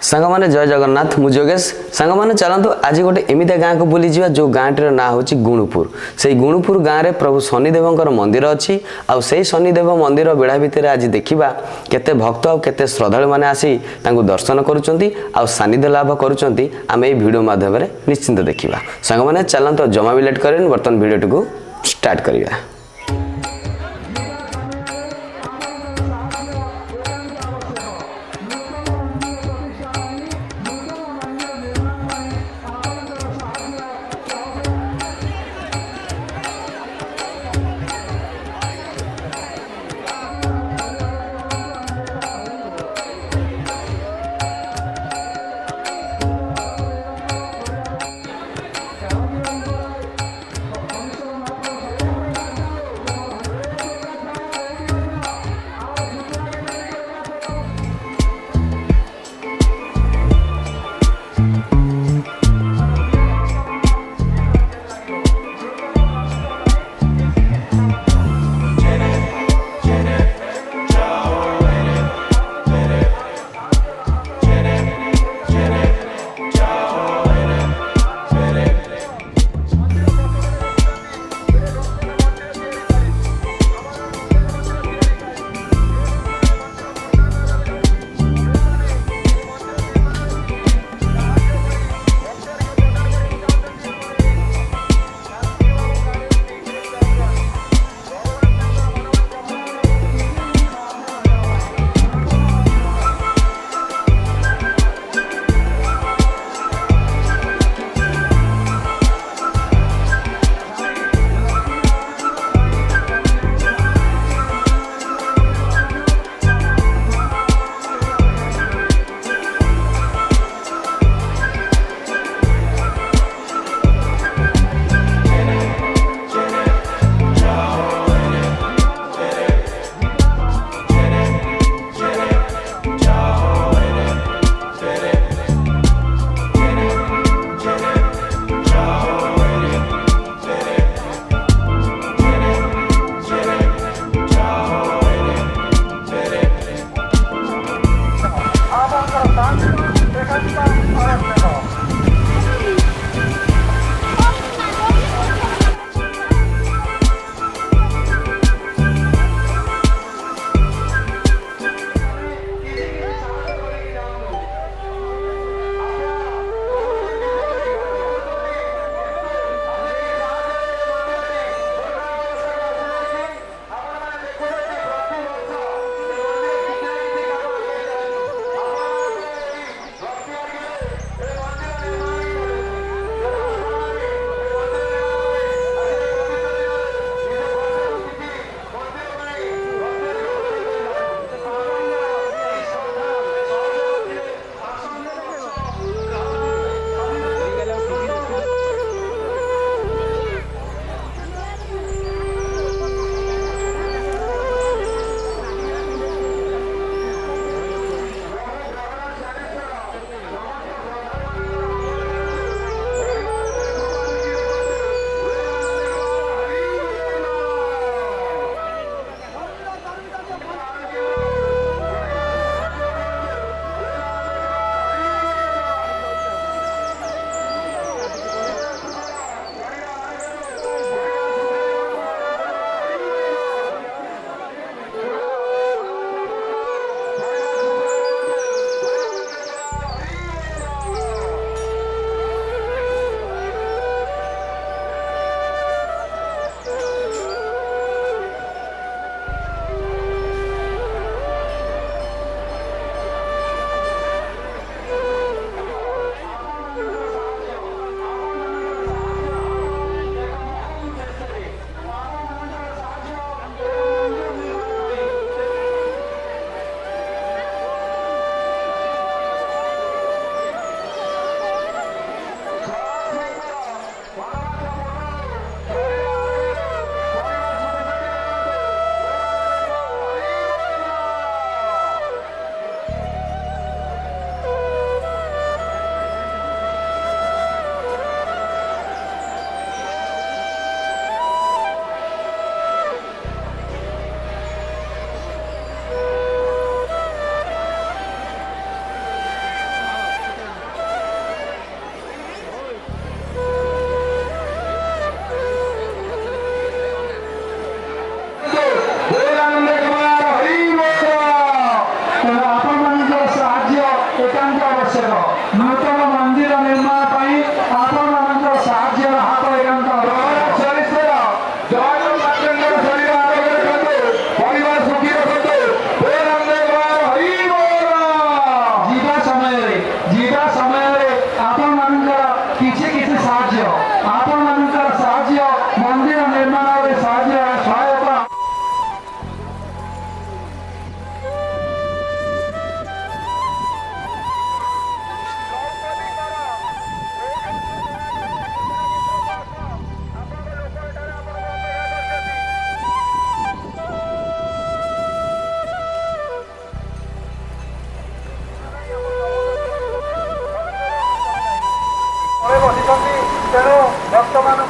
सांग मैंने जय जगन्नाथ मु योगेश सांग मैंने चलतु आज गोटे एमितिया गाँव को बुली जा जो गाँटर ना हूँ गुणुपुर से गुणुपुर गाँव में प्रभु शनिदेव मंदिर अच्छी आउ से शनिदेव मंदिर बेढ़ा भितर आज देखा केते भक्त आउ केते श्रद्धालु मैंने आसी दर्शन करुँच आउ सानिध्य लाभ करुँच आम ये भिडियो माध्यम निश्चिंत देखा सांग मैंने चलतु जमा भी लेट करें बर्तमान भिडियो को स्टार्ट करिया।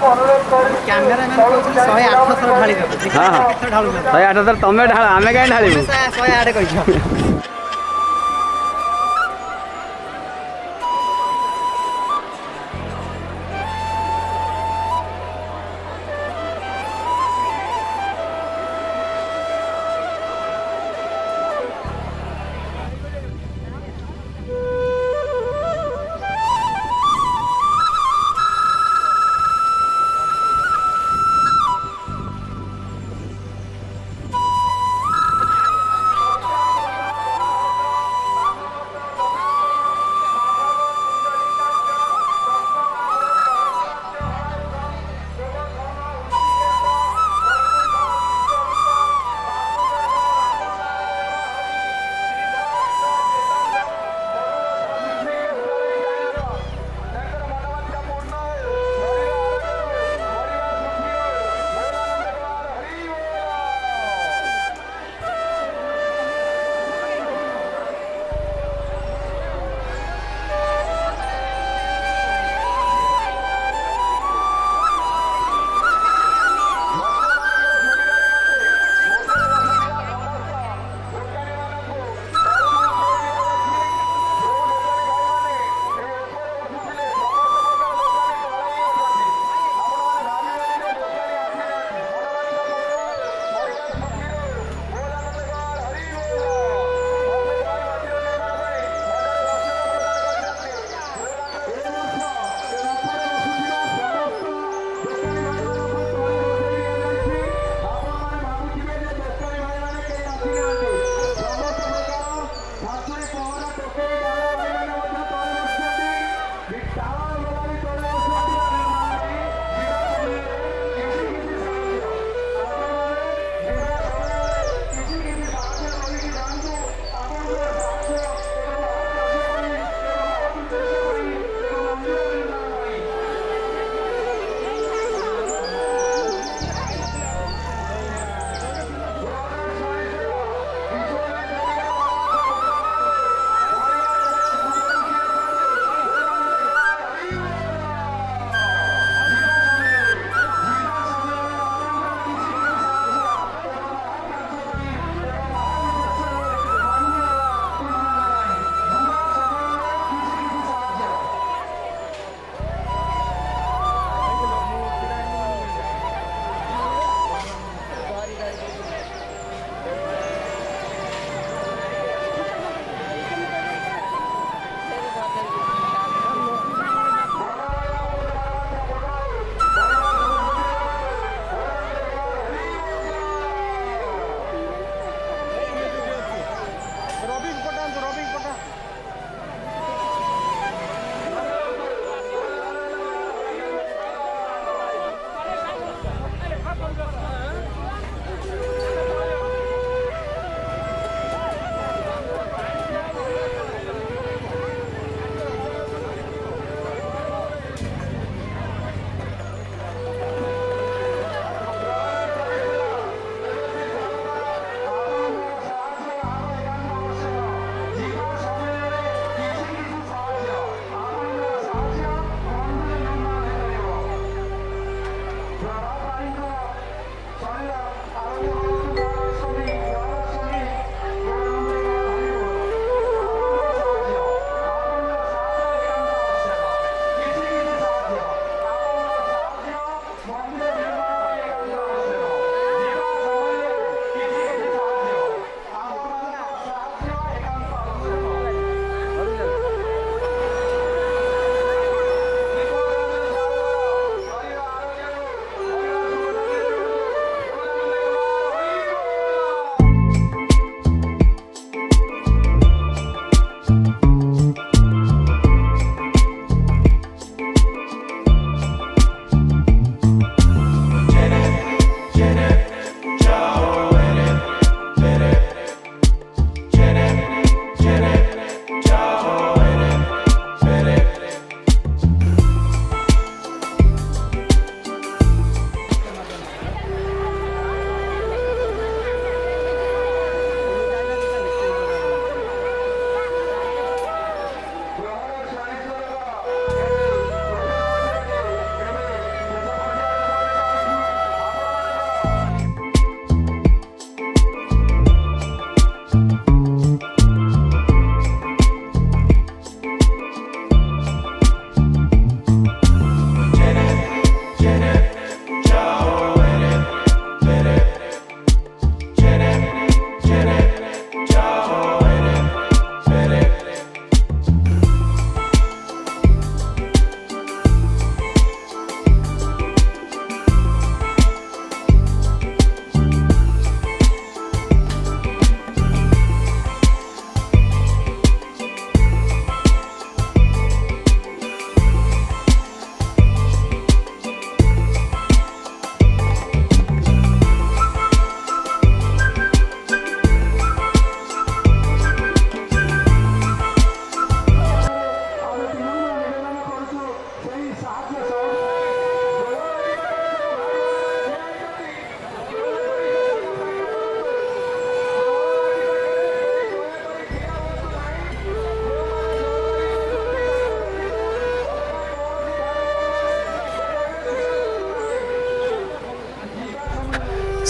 କ୍ୟାମେରାମ୍ୟାନ୍ କହୁଛନ୍ତି 108 ଥର ଢାଳିବାକୁ। ହଁ ହଁ କେତେ ଢାଳୁଛନ୍ତି? 108 ଥର ତମେ ଢାଳ, ଆମେ କାହିଁ ଢାଳିବୁ? 108 କହିଛ।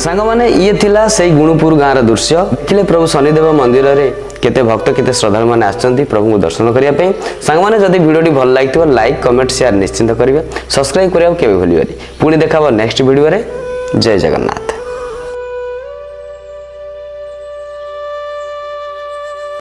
सांगमाने ये थिला सेई गुणुपुर गाँव दृश्य देखिले प्रभु शनिदेव मंदिर रे केते भक्त केते श्रद्धालु माने आछंती प्रभु को दर्शन करिया पे सांगमाने जदि वीडियोटी भल लागिथिबो लाइक कमेंट शेयर निश्चिंत करिवे सब्सक्राइब करिया केबे भूलिबेनी पुणी देखाबो नेक्स्ट वीडियो रे जय जगन्नाथ।